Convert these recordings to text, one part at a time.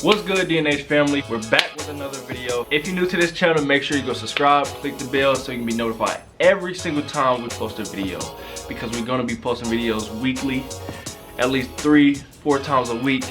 What's good, DNH family? We're back with another video. If you're new to this channel, make sure you go subscribe, click the bell so you can be notified every single time we post a video, because we're going to be posting videos weekly, at least 3-4 times a week,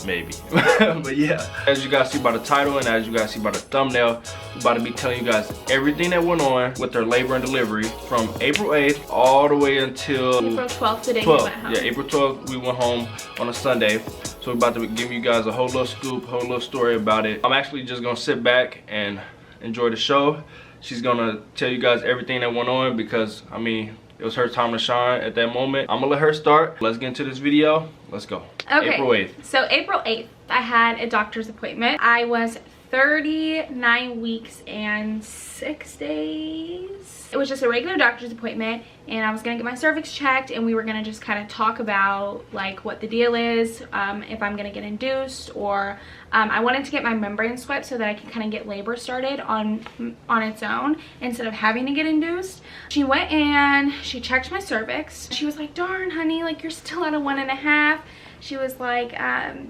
maybe. But yeah, as you guys see by the title and as you guys see by the thumbnail, we're about to be telling you guys everything that went on with their labor and delivery from April 8th all the way until April 12th, today we went home. Yeah, April 12th we went home on a Sunday. So we're about to give you guys a whole little scoop, whole little story about it. I'm actually just gonna sit back and enjoy the show. She's gonna tell you guys everything that went on because, I mean, it was her time to shine at that moment. I'm gonna let her start. Let's get into this video. Let's go. Okay. April 8th. So April 8th, I had a doctor's appointment. I was 39 weeks and 6 days. It was just a regular doctor's appointment, and I was gonna get my cervix checked, and we were gonna just kind of talk about like what the deal is, if I'm gonna get induced, or I wanted to get my membrane swept so that I could kind of get labor started on its own instead of having to get induced. She went and she checked my cervix. She was like, darn honey, like you're still at a 1.5. She was like,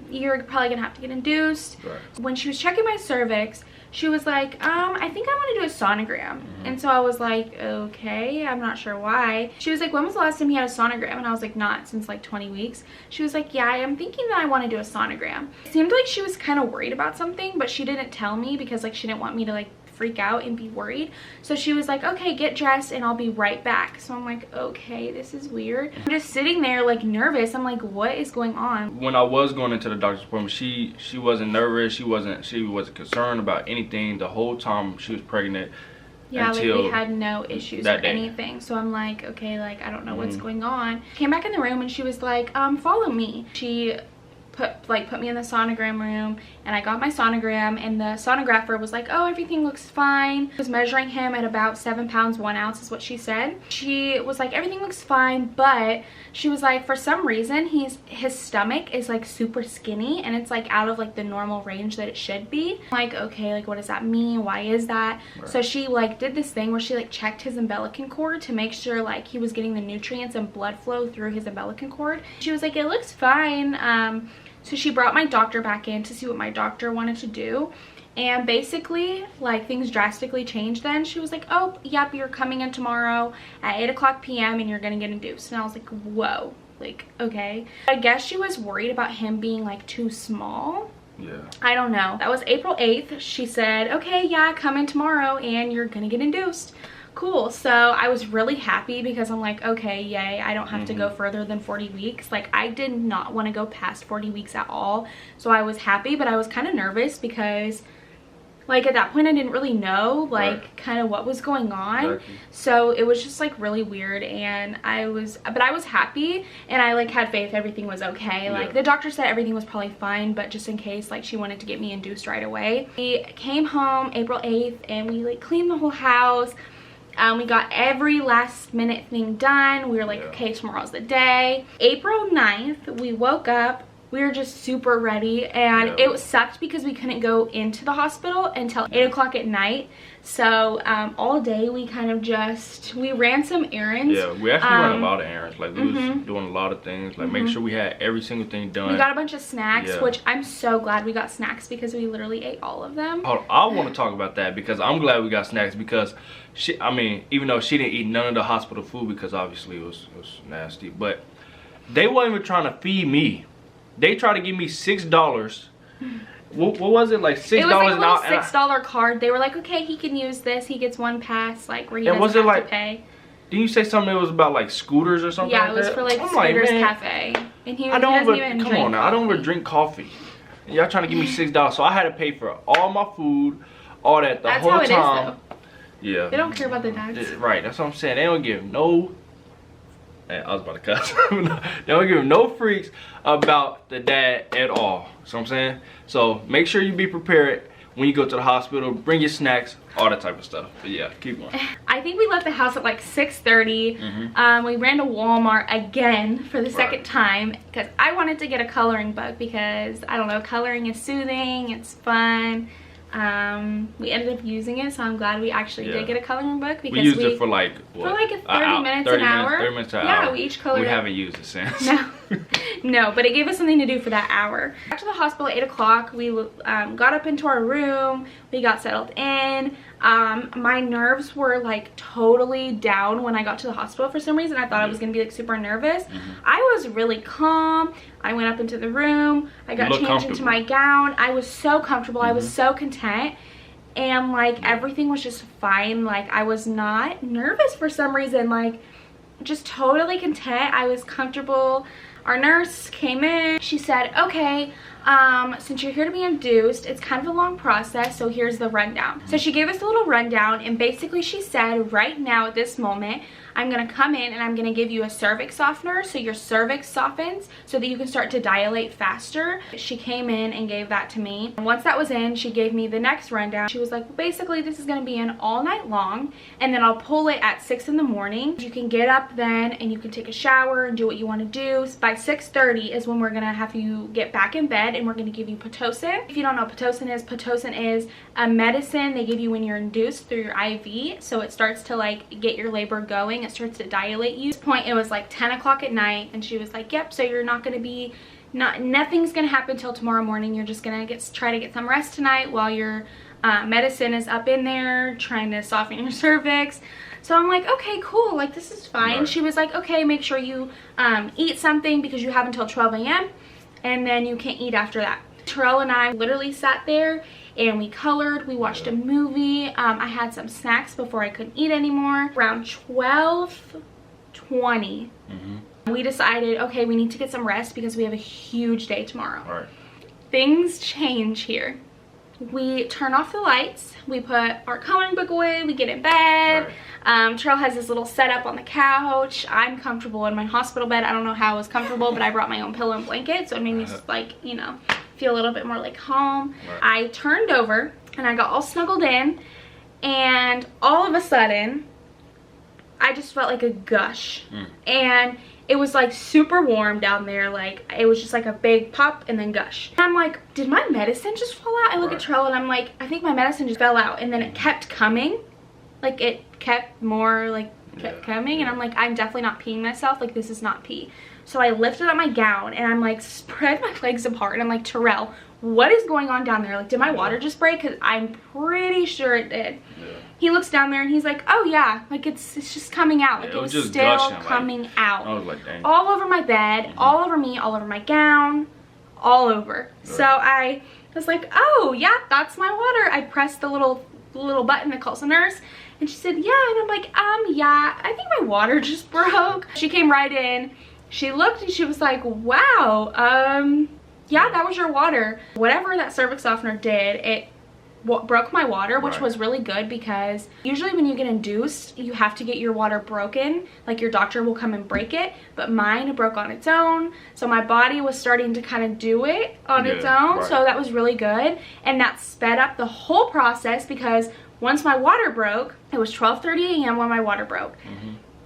you're probably gonna have to get induced. Right. When she was checking my cervix, she was like, I think I want to do a sonogram. And so I was like, okay, I'm not sure why. She was like, when was the last time you had a sonogram? And I was like, not since like 20 weeks. She was like, yeah, I'm thinking that I want to do a sonogram. It seemed like she was kind of worried about something, but she didn't tell me because like she didn't want me to like freak out and be worried. So she was like, okay, get dressed and I'll be right back. So I'm like, okay, this is weird. I'm just sitting there like nervous. I'm like, what is going on? When I was going into the doctor's appointment, she wasn't nervous. She wasn't concerned about anything the whole time she was pregnant. Yeah, like we had no issues or anything. So I'm like, okay, like I don't know what's going on. Came back in the room and she was like, follow me. She put me in the sonogram room, and I got my sonogram, and the sonographer was like, oh, everything looks fine. I was measuring him at about 7 pounds 1 ounce is what she said. She was like, everything looks fine, but she was like, for some reason his stomach is like super skinny, and it's like out of like the normal range that it should be. I'm like, okay, like what does that mean? Why is that? Right. So she like did this thing where she like checked his umbilical cord to make sure like he was getting the nutrients and blood flow through his umbilical cord. She was like, it looks fine. So she brought my doctor back in to see what my doctor wanted to do, and basically like things drastically changed then. She was like, oh yep, you're coming in tomorrow at 8:00 p.m. and you're gonna get induced. And I was like, whoa, like okay. I guess she was worried about him being like too small. Yeah, I don't know. That was April 8th. She said, okay, yeah, come in tomorrow and you're gonna get induced. Cool. So I was really happy because I'm like, okay, yay, I don't have to go further than 40 weeks. Like I did not want to go past 40 weeks at all. So I was happy, but I was kind of nervous because like at that point I didn't really know like kind of what was going on. Exactly. So it was just like really weird, and I was happy, and I like had faith everything was okay. Like the doctor said everything was probably fine, but just in case like she wanted to get me induced right away. We came home April 8th and we like cleaned the whole house. We got every last minute thing done. We were like, okay, tomorrow's the day. April 9th, we woke up. We were just super ready, and it sucked because we couldn't go into the hospital until 8:00 at night. So all day we kind of we ran some errands. Yeah, we actually ran a lot of errands. Like we was doing a lot of things, like make sure we had every single thing done. We got a bunch of snacks, which I'm so glad we got snacks because we literally ate all of them. I want to talk about that because I'm glad we got snacks because I mean, even though she didn't eat none of the hospital food because obviously it was nasty, but they weren't even trying to feed me. They tried to give me $6. What was it, like $6 it was like a little $6 card. They were like, okay, he can use this. He gets one pass, like where he doesn't have to pay. Didn't you say something that was about like scooters or something? Yeah, it was for like Scooters Cafe. And he doesn't even drink. Come on now, I don't even drink coffee. Y'all trying to give me $6, so I had to pay for all my food, all that the whole time. That's how it is, though. Yeah. They don't care about the tax. Right, that's what I'm saying. They don't give no. I was about to cuss. They don't give no freaks about the dad at all. So I'm saying, so make sure you be prepared when you go to the hospital. Bring your snacks, all that type of stuff. But yeah, keep going. I think we left the house at like 6:30. We ran to Walmart again for the second time because I wanted to get a coloring book because I don't know, coloring is soothing, it's fun. We ended up using it, so I'm glad we actually did get a coloring book because we used it for like what? For like 30 minutes, an hour. 30 minutes to an hour. Yeah, we each colored. We haven't used it since. No, but it gave us something to do for that hour. Back to the hospital at 8 o'clock. We got up into our room. We got settled in. My nerves were like totally down when I got to the hospital for some reason. I thought I was gonna be like super nervous. I was really calm. I went up into the room. I got changed into my gown. I was so comfortable. I was so content. And like everything was just fine. Like I was not nervous for some reason. Like just totally content. I was comfortable. Our nurse came in. She said, okay, since you're here to be induced, it's kind of a long process, so here's the rundown. So she gave us a little rundown, and basically she said, right now at this moment, I'm gonna come in and I'm gonna give you a cervix softener so your cervix softens so that you can start to dilate faster. She came in and gave that to me. And once that was in, she gave me the next rundown. She was like, well, basically this is gonna be in all night long, and then I'll pull it at 6 in the morning. You can get up then and you can take a shower and do what you wanna do. By 6:30 is when we're gonna have you get back in bed, and we're gonna give you Pitocin. If you don't know what Pitocin is a medicine they give you when you're induced through your IV. So it starts to like get your labor going. It starts to dilate you. At this point, it was like 10 o'clock at night, and she was like, yep, so you're not gonna be, nothing's gonna happen till tomorrow morning. You're just gonna try to get some rest tonight while your medicine is up in there trying to soften your cervix. So I'm like, okay, cool, like this is fine. Right. She was like, okay, make sure you eat something because you have until 12 a.m. and then you can't eat after that. Terrell and I literally sat there and we colored, we watched a movie. I had some snacks before I couldn't eat anymore. Around 12:20, we decided, okay, we need to get some rest because we have a huge day tomorrow. Right. Things change here. We turn off the lights, we put our coloring book away, we get in bed. Right. Terrell has this little setup on the couch. I'm comfortable in my hospital bed. I don't know how I was comfortable, but I brought my own pillow and blanket, so it made me just like, you know, feel a little bit more like home. Right. I turned over and I got all snuggled in, and all of a sudden I just felt like a gush. And it was like super warm down there. Like it was just like a big pop and then gush. And I'm like, did my medicine just fall out? I look at Terrell and I'm like, I think my medicine just fell out. And then it kept coming. Like it kept coming. And I'm like, I'm definitely not peeing myself. Like this is not pee. So I lifted up my gown and I'm like, spread my legs apart. And I'm like, Terrell, what is going on down there? Like, did my water just break? Because I'm pretty sure it did. He looks down there and he's like, oh yeah, like it's just coming out. Like it was still gushing, coming out. I was like, dang. All over my bed, all over me, all over my gown, all over. Right. So I was like, oh yeah, that's my water. I pressed the little button that calls the nurse, and she said, yeah. And I'm like, yeah, I think my water just broke. She came right in. She looked and she was like, wow, yeah, that was your water. Whatever that cervix softener did, it broke my water, which was really good, because usually when you get induced, you have to get your water broken. Like your doctor will come and break it, but mine broke on its own. So my body was starting to kind of do it on its own. So that was really good. And that sped up the whole process, because once my water broke, it was 12:30 a.m. when my water broke.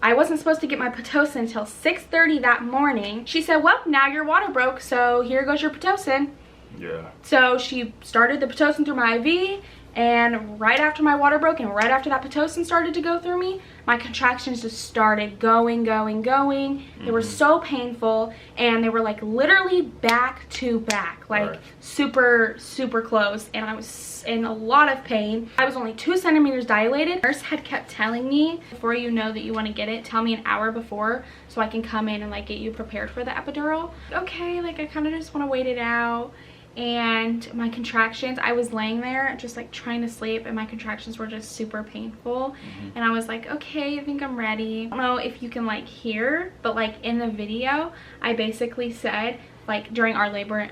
I wasn't supposed to get my Pitocin until 6:30 that morning. She said, well, now your water broke, so here goes your Pitocin. Yeah. So she started the Pitocin through my IV, and right after my water broke and right after that Pitocin started to go through me, my contractions just started going. They were so painful, and they were like literally back to back, like super close, and I was in a lot of pain. I was only 2 centimeters dilated. The nurse had kept telling me, before you know that you want to get it, tell me an hour before so I can come in and like get you prepared for the epidural. Okay, like I kind of just want to wait it out. And my contractions, I was laying there just like trying to sleep, and my contractions were just super painful. And I was like, okay, I think I'm ready. I don't know if you can like hear, but like in the video I basically said, like during our labor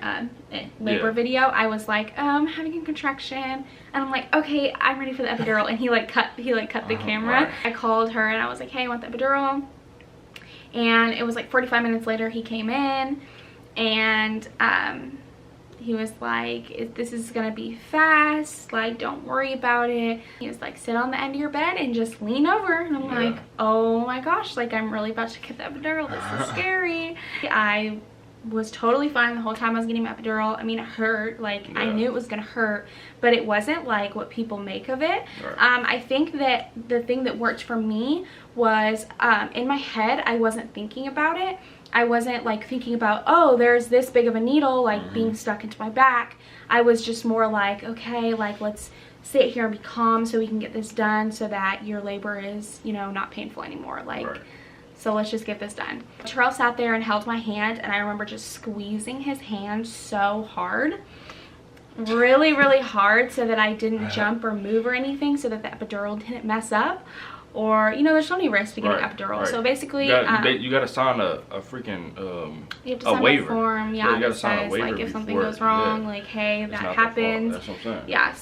video, I was like, having a contraction, and I'm like, okay, I'm ready for the epidural. And he cut the camera. I called her and I was like, hey, I want the epidural. And it was like 45 minutes later he came in, and he was like, this is gonna be fast, like don't worry about it. He was like, sit on the end of your bed and just lean over. And I'm like, oh my gosh, like I'm really about to get the epidural. This is scary. I was totally fine the whole time I was getting my epidural. I mean, it hurt, like I knew it was gonna hurt, but it wasn't like what people make of it. I think that the thing that worked for me was in my head I wasn't thinking about it. I wasn't like thinking about, oh, there's this big of a needle like being stuck into my back. I was just more like, okay, like let's sit here and be calm so we can get this done so that your labor is, you know, not painful anymore. Like, so let's just get this done. Terrell sat there and held my hand, and I remember just squeezing his hand so hard, really, really hard, so that I didn't jump or move or anything, so that the epidural didn't mess up. Or, you know, there's so many risks to getting an epidural. So basically, you gotta sign a freaking you have to sign waiver. A form, you gotta sign a waiver like if something goes wrong, like hey, that happens. That's what I'm saying. Yeah.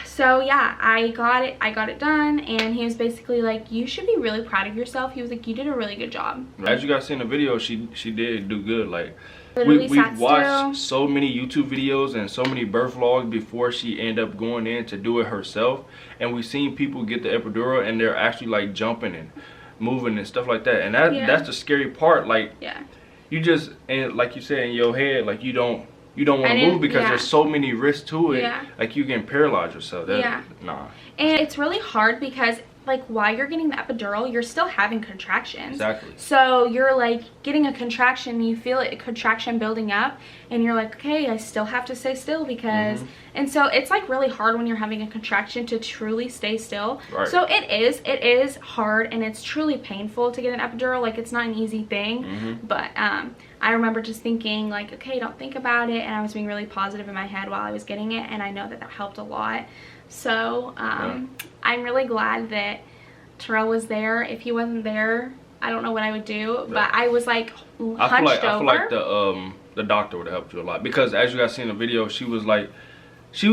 So yeah, I got it done, and he was basically like, you should be really proud of yourself. He was like, you did a really good job. As you guys see in the video, she did do good. Like, we watched so many YouTube videos and so many birth vlogs before she ended up going in to do it herself, and we've seen people get the epidural and they're actually like jumping and moving and stuff like that, and that's the scary part. Like, you just, and like you said in your head, like you don't want to move because there's so many risks to it. Like you can paralyze yourself. Nah. And it's really hard because like while you're getting the epidural, you're still having contractions. Exactly. So you're like getting a contraction, and you feel a contraction building up, and you're like, okay, I still have to stay still because and so it's like really hard when you're having a contraction to truly stay still. So it is hard, and it's truly painful to get an epidural. Like, it's not an easy thing. But I remember just thinking like, okay, don't think about it, and I was being really positive in my head while I was getting it, and I know that helped a lot. So I'm really glad that Terrell was there. If he wasn't there, I don't know what I would do. But I was like hunched over. I feel like the doctor would have helped you a lot, because as you guys see in the video, she was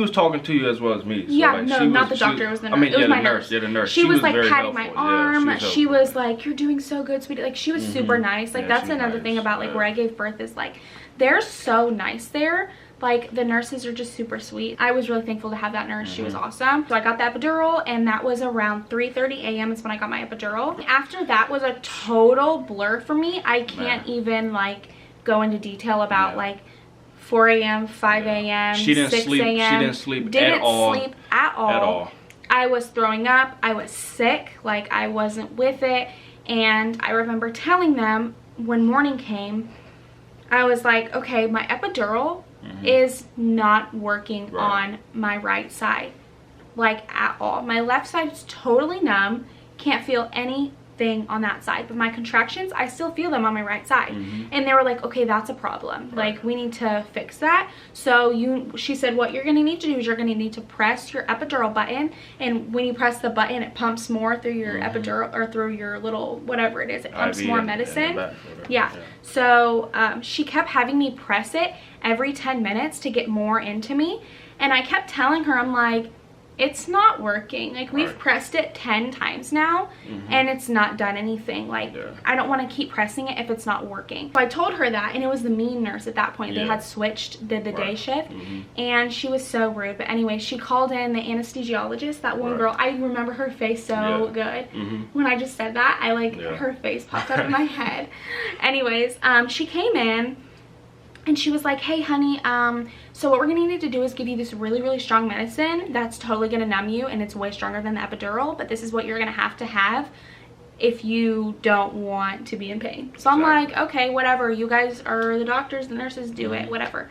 talking to you as well as me. So not the doctor. It was the nurse. It was my nurse. Yeah, the nurse. She was like patting my arm. She was like, you're doing so good, sweetie. Like, she was super nice. Like, that's another thing about like where I gave birth, is like they're so nice there. Like, the nurses are just super sweet. I was really thankful to have that nurse. She was awesome. So I got the epidural, and that was around 3:30 a.m. is when I got my epidural. After that was a total blur for me. I can't even like go into detail about like 4 a.m., 5 a.m., 6 a.m. She didn't sleep at all. I was throwing up. I was sick. Like, I wasn't with it. And I remember telling them when morning came, I was like, okay, my epidural is not working on my right side, like at all. My left side is totally numb, can't feel anything on that side, but my contractions, I still feel them on my right side. And they were like, okay, that's a problem. Like, we need to fix that. So she said, what you're gonna need to do is you're gonna need to press your epidural button, and when you press the button, it pumps more through your epidural, or through your little whatever it is, it pumps more medicine. So she kept having me press it every 10 minutes to get more into me, and I kept telling her, I'm like, it's not working. Like, we've pressed it 10 times now, and it's not done anything. Like, I don't want to keep pressing it if it's not working. So I told her that, and it was the mean nurse at that point. They had switched, did the day shift, and she was so rude. But anyway, she called in the anesthesiologist, that one girl. I remember her face so good. When I just said that, I like, her face popped up in my head. Anyways, she came in, and she was like, hey honey, so what we're gonna need to do is give you this really, really strong medicine that's totally gonna numb you, and it's way stronger than the epidural, but this is what you're gonna have if you don't want to be in pain. So I'm like, okay, whatever, you guys are the doctors, the nurses, do it, whatever.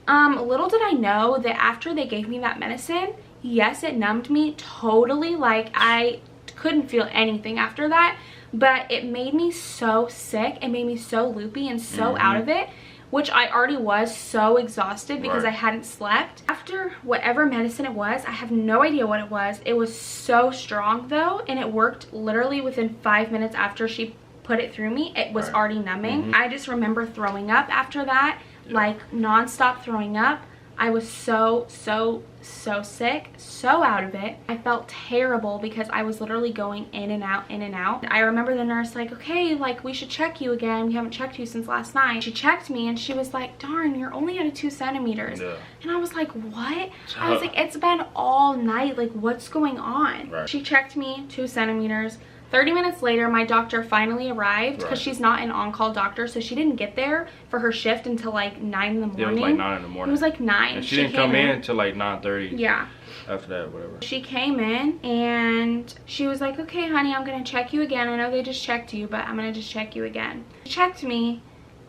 Little did I know that after they gave me that medicine, yes, it numbed me totally. Like, I couldn't feel anything after that, but it made me so sick. It made me so loopy and so out of it, which I already was so exhausted because I hadn't slept. After whatever medicine it was, I have no idea what it was. It was so strong though, and it worked literally within 5 minutes after she put it through me. It was already numbing. I just remember throwing up after that, like non-stop throwing up. I was so sick, so out of it. I felt terrible because I was literally going in and out, in and out. I remember the nurse like, okay, like, we should check you again. We haven't checked you since last night. She checked me, and she was like, darn, you're only at a 2 centimeters. And I was like, what? I was like, it's been all night. Like, what's going on? She checked me, 2 centimeters. 30 minutes later, my doctor finally arrived because she's not an on-call doctor, so she didn't get there for her shift until like 9 in the morning. Yeah, it was like 9 in the morning. It was like 9. And she didn't come in until like 9:30. Yeah. After that, whatever. She came in and she was like, okay, honey, I'm going to check you again. I know they just checked you, but I'm going to just check you again. She checked me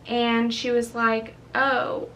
and she was like, oh,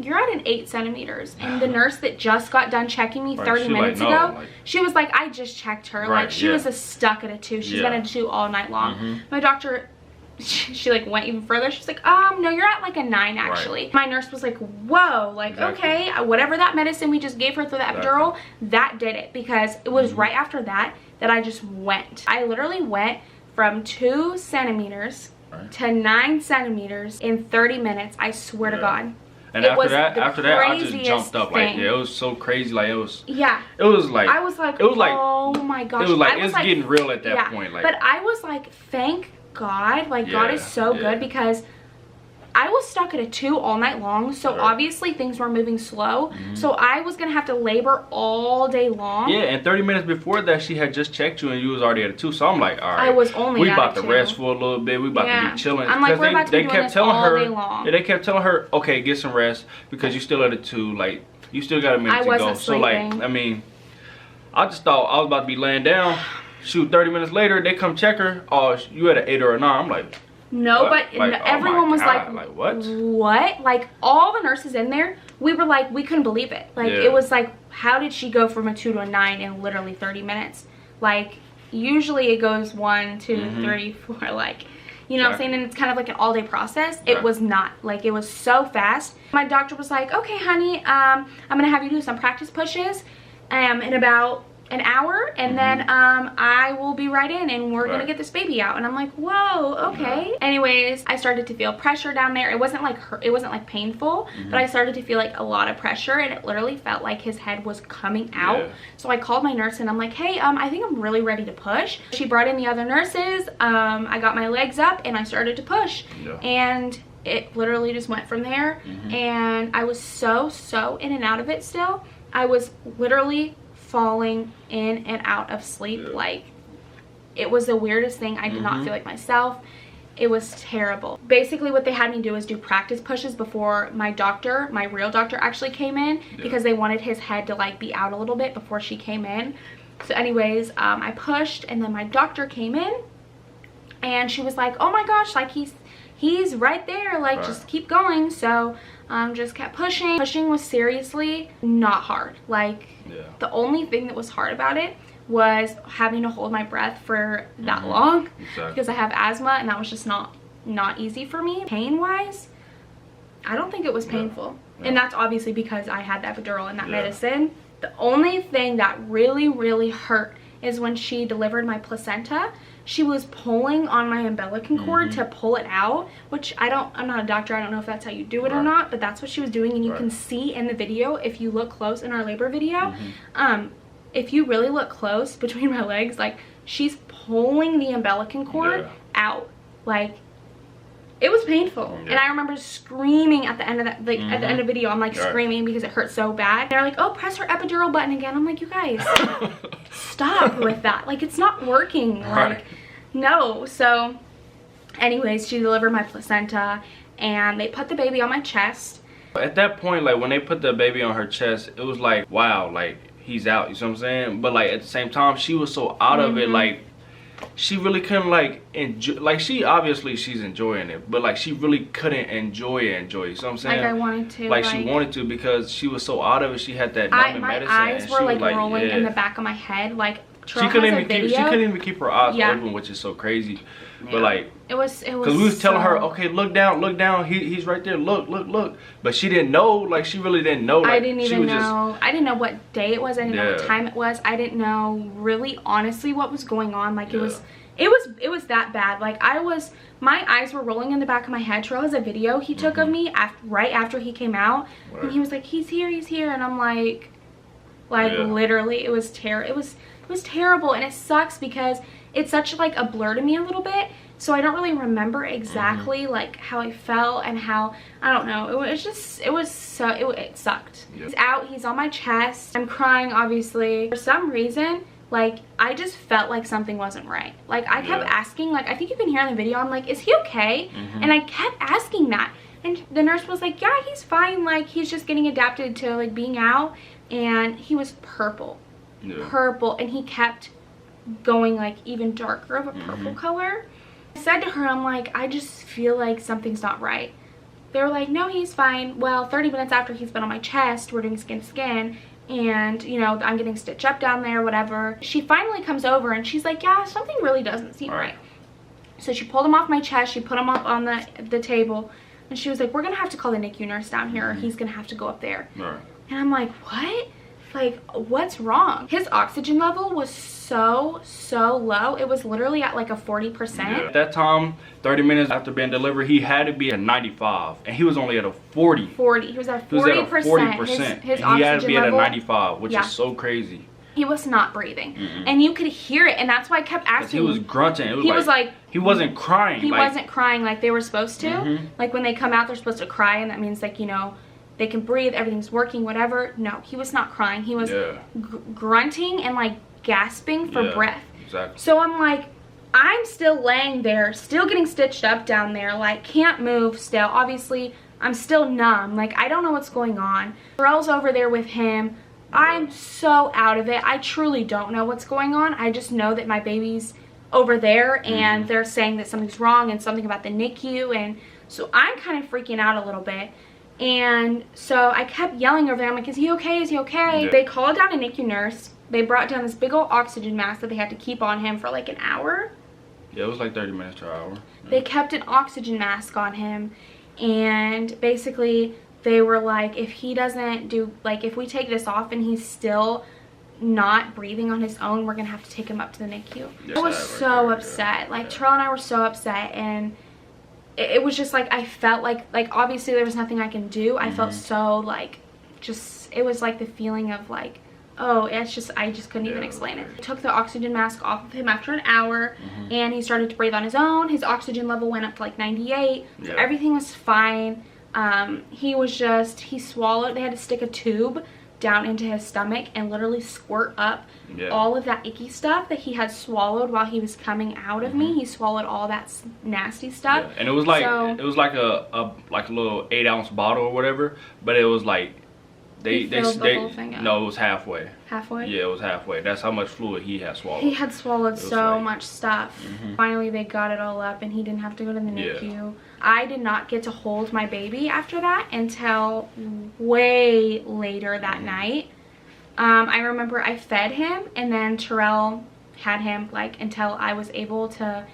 you're at an 8 centimeters. And the nurse that just got done checking me 30 minutes ago, she was like, I just checked her. Like, she was stuck at a 2. She's been at a 2 all night long. My doctor, she like went even further. She's like, no, you're at like a 9 actually. My nurse was like, whoa, like, okay, whatever that medicine we just gave her through the epidural, that did it. Because it was right after that I just went. I literally went from 2 centimeters to 9 centimeters in 30 minutes. I swear to God. And after that, I just jumped up. Like, it was so crazy. Like, it was. Yeah. It was like. I was like, oh my gosh. It was like, it's getting real at that point. Like, but I was like, thank God. Like, God is so good, because I was stuck at a 2 all night long, so obviously things were moving slow. So I was gonna have to labor all day long. Yeah, and 30 minutes before that, she had just checked you and you was already at a 2. So I'm like, all right, I was only we about to rest for a little bit. We about to be chilling. I'm like, we're about to be doing this all day long. Yeah, they kept telling her, okay, get some rest because you still at a 2. Like, you still got a minute to go. So like, I mean, I just thought I was about to be laying down. Shoot, 30 minutes later, they come check her. Oh, you at an 8 or a 9? I'm like. No, what? But like, everyone was like, what? What? Like, all the nurses in there, we were like, we couldn't believe it. Like, it was like, how did she go from a 2 to a 9 in literally 30 minutes? Like, usually it goes 1, 2, 3, 4, like, you know what I'm saying? And it's kind of like an all-day process. It was not. Like, it was so fast. My doctor was like, okay, honey, I'm going to have you do some practice pushes in about an hour, and then I will be right in and we're gonna get this baby out. And I'm like, whoa, okay. Anyways, I started to feel pressure down there. It wasn't like painful, but I started to feel like a lot of pressure, and it literally felt like his head was coming out. So I called my nurse and I'm like, hey, I think I'm really ready to push. She brought in the other nurses. I got my legs up and I started to push, and it literally just went from there. And I was so in and out of it still. I was literally falling in and out of sleep. Like, it was the weirdest thing. I did not feel like myself. It was terrible. Basically what they had me do is do practice pushes before my doctor, my real doctor, actually came in, because they wanted his head to like be out a little bit before she came in. So anyways, I pushed, and then my doctor came in and she was like, oh my gosh, like he's right there, like just keep going. So just kept pushing. Pushing was seriously not hard. Like, the only thing that was hard about it was having to hold my breath for that long, because I have asthma, and that was just not easy for me. Pain wise, I don't think it was painful, and that's obviously because I had the epidural and that medicine. The only thing that really hurt is when she delivered my placenta. She was pulling on my umbilical cord to pull it out, which I'm not a doctor, I don't know if that's how you do it or not, but that's what she was doing. And you can see in the video, if you look close in our labor video, if you really look close between my legs, like, she's pulling the umbilical cord out. Like, it was painful. And I remember screaming at the end of that, like at the end of the video, I'm like screaming because it hurt so bad. They're like, oh, press her epidural button again. I'm like, you guys, stop with that. Like, it's not working. Like, no. So anyways, she delivered my placenta and they put the baby on my chest. At that point, like, when they put the baby on her chest, it was like, wow, like, he's out, you know what I'm saying? But like, at the same time, she was so out of it, like, she really couldn't like enjoy, like, she's enjoying it, but like, she really couldn't enjoy it, you know what I'm saying? Like, I wanted to, like she wanted to, because she was so out of it. She had that numbing medicine. My eyes were like rolling in the back of my head. Like, she couldn't even keep her eyes open, which is so crazy. But like, it was because we was telling her, okay, look down, he's right there, look, but she didn't know. Like, she really didn't know. Like, I didn't even know. I didn't know what day it was. I didn't know what time it was. I didn't know really honestly what was going on. Like, it was that bad. Like, my eyes were rolling in the back of my head. Terrell has a video he took of me right after he came out, and he was like, he's here, and I'm like literally, it was terrible, and it sucks because it's such like a blur to me a little bit, so I don't really remember exactly like how I felt and how, I don't know, it sucked. He's out, he's on my chest, I'm crying obviously. For some reason, Like, I just felt like something wasn't right. Like, I kept asking, like, I think you can hear in the video, I'm like, is he okay? And I kept asking that. And the nurse was like, yeah, he's fine. Like, he's just getting adapted to, like, being out. And he was purple. Purple. And he kept going, like, even darker of a purple color. I said to her, I'm like, I just feel like something's not right. They were like, no, he's fine. Well, 30 minutes after he's been on my chest, we're doing skin to skin. And, you know, I'm getting stitched up down there, whatever. She finally comes over and she's like, yeah, something really doesn't seem right. So she pulled him off my chest. She put him up on the table. And she was like, we're going to have to call the NICU nurse down here, or he's going to have to go up there. And I'm like, what? Like, what's wrong? His oxygen level was so low. It was literally at like a 40%. At that time, 30 minutes after being delivered, he had to be at 95, and he was only at a 40. 40. He was at 40%. His oxygen he had to be level, at a 95, which is so crazy. He was not breathing, and you could hear it, and that's why I kept asking. He was grunting. He was like he wasn't crying. He wasn't crying like they were supposed to. Like when they come out, they're supposed to cry, and that means, like, you know, they can breathe, everything's working, whatever. No, he was not crying. He was grunting and like gasping for breath. Exactly. So I'm like, I'm still laying there, still getting stitched up down there, like can't move still. Obviously, I'm still numb. Like, I don't know what's going on. Pharrell's over there with him. I'm so out of it. I truly don't know what's going on. I just know that my baby's over there and they're saying that something's wrong and something about the NICU. And so I'm kind of freaking out a little bit. And so I kept yelling over there. I'm like, is he okay? Is he okay? They called down a NICU nurse. They brought down this big old oxygen mask that they had to keep on him for like an hour. Yeah, it was like 30 minutes to an hour. They kept an oxygen mask on him. And basically they were like, if he doesn't do, like, if we take this off and he's still not breathing on his own, we're gonna have to take him up to the NICU. I was so upset. Like, Terrell and I were so upset, and it was just like, I felt like obviously there was nothing I can do. I felt so like, just, it was like the feeling of like, oh, it's just, I just couldn't even explain it. I took the oxygen mask off of him after an hour, and he started to breathe on his own. His oxygen level went up to like 98. So everything was fine. He was just, he swallowed, they had to stick a tube down into his stomach and literally squirt up all of that icky stuff that he had swallowed while he was coming out of me. He swallowed all that nasty stuff. And it was like, it was like a little 8-ounce bottle or whatever, but it was like, they the whole thing up. No, it was halfway. Halfway? Yeah, it was halfway. That's how much fluid he had swallowed. He had swallowed so much stuff. Finally, they got it all up and he didn't have to go to the NICU. I did not get to hold my baby after that until way later that night. I remember I fed him, and then Terrell had him like until I was able to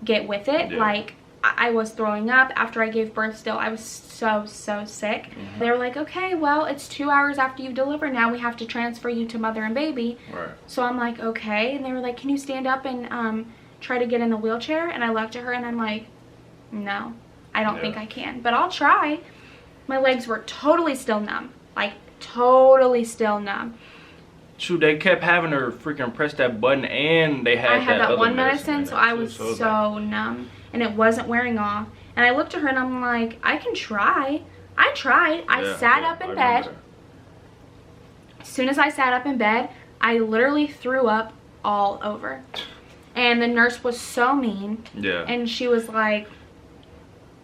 get with it. Like, I was throwing up after I gave birth still. I was so sick. They were like, okay, well, it's 2 hours after you deliver. Now we have to transfer you to mother and baby. So I'm like, okay. And they were like, can you stand up and try to get in the wheelchair? And I looked at her and I'm like, no, I don't think I can, but I'll try. My legs were totally still numb, like totally still numb. Shoot, they kept having her freaking press that button, and they had I had that other one medicine, so I was so numb, and it wasn't wearing off. And I looked at her and I'm like, I can try. I tried. I sat up in bed. As soon as I sat up in bed, I literally threw up all over. And the nurse was so mean. And she was like,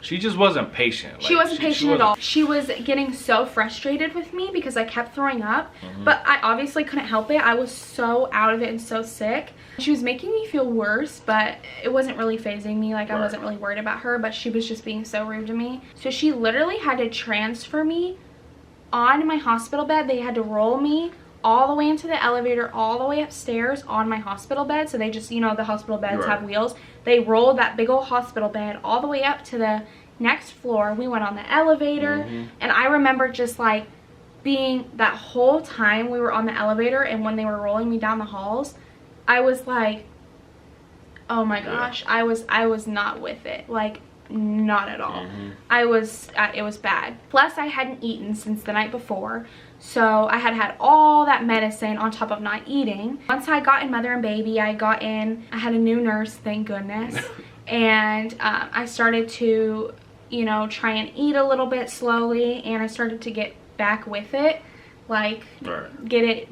she just wasn't patient. Like, she wasn't patient at all. She was getting so frustrated with me because I kept throwing up, but I obviously couldn't help it. I was so out of it and so sick. She was making me feel worse, but it wasn't really phasing me. Like, I wasn't really worried about her, but she was just being so rude to me. So she literally had to transfer me on my hospital bed. They had to roll me all the way into the elevator, all the way upstairs on my hospital bed. So they just, you know, the hospital beds have wheels. They rolled that big old hospital bed all the way up to the next floor. We went on the elevator, and I remember just like being, that whole time we were on the elevator and when they were rolling me down the halls, I was like, oh my gosh, I was not with it. Like, not at all. I was, it was bad. Plus, I hadn't eaten since the night before. So I had had all that medicine on top of not eating. Once I got in mother and baby, I got in, I had a new nurse, thank goodness. And I started to, you know, try and eat a little bit slowly, and I started to get back with it. Like, get it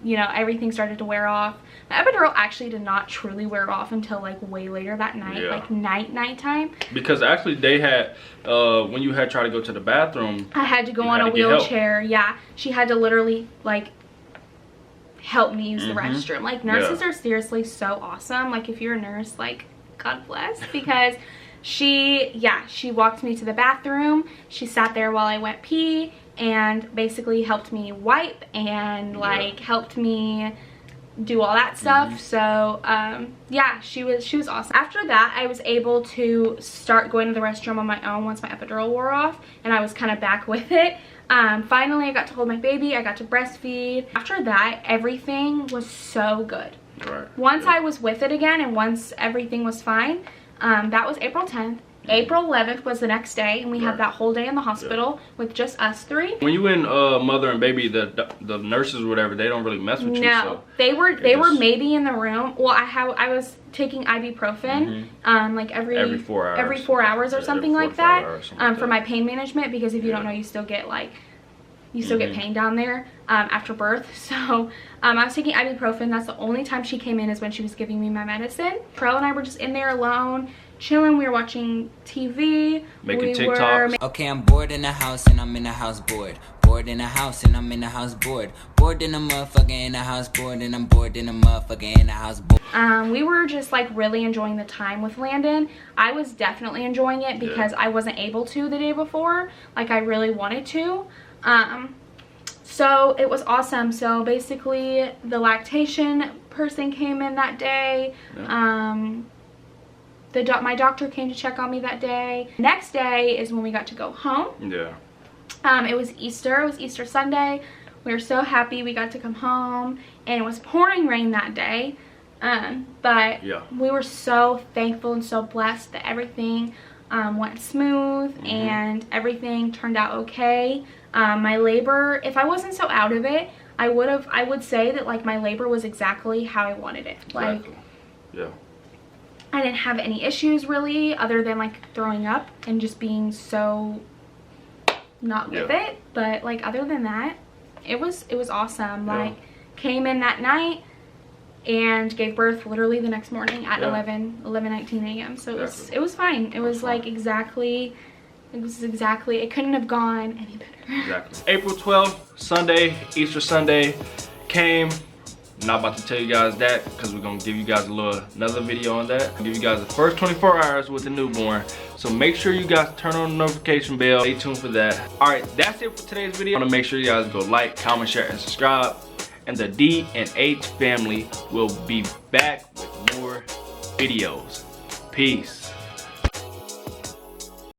you know, everything started to wear off. The epidural actually did not truly wear off until like way later that night, like nighttime. Because actually they had, when you had tried to go to the bathroom, I had to go on a wheelchair. Yeah, she had to literally like help me use the restroom. Like nurses are seriously so awesome. Like if you're a nurse, like God bless, because she walked me to the bathroom. She sat there while I went pee and basically helped me wipe and like helped me do all that stuff. So yeah, she was awesome. After that, I was able to start going to the restroom on my own once my epidural wore off, and I was kind of back with it. Finally I got to hold my baby, I got to breastfeed. After that, everything was so good. Once I was with it again and once everything was fine, that was April 10th. April 11th was the next day, and we had that whole day in the hospital with just us three. When you in mother and baby, the nurses or whatever, they don't really mess with you. No, so they were maybe in the room. Well, I was taking ibuprofen like every 4 hours. Every 4 hours or something like that, for my pain management, because if you don't know, you still get like get pain down there after birth. So I was taking ibuprofen. That's the only time she came in, is when she was giving me my medicine. Pearl and I were just in there alone, chilling. We were watching TV. Making TikToks. Okay, I'm bored in the house and I'm in the house bored. Bored in the house and I'm in the house bored. Bored in the motherfucker in the house bored, and I'm bored in the motherfucker in the house bored. We were just like really enjoying the time with Landon. I was definitely enjoying it because I wasn't able to the day before. Like I really wanted to. So it was awesome. So basically the lactation person came in that day. My doctor came to check on me that day. Next day is when we got to go home. It was Easter. It was Easter Sunday. We were so happy we got to come home, and it was pouring rain that day. But we were so thankful and so blessed that everything went smooth and everything turned out okay. My labor, if I wasn't so out of it, I would say that like my labor was exactly how I wanted it. Like I didn't have any issues really, other than like throwing up and just being so not with it. But like other than that, it was awesome. Like came in that night and gave birth literally the next morning at 11:19 a.m. So it was fine. It was like exactly, it couldn't have gone any better. April 12th, Sunday, Easter Sunday came. Not about to tell you guys that, because we're gonna give you guys another video on that. I'll give you guys the first 24 hours with the newborn. So make sure you guys turn on the notification bell. Stay tuned for that. Alright, that's it for today's video. I wanna make sure you guys go like, comment, share, and subscribe. And the D and H family will be back with more videos. Peace.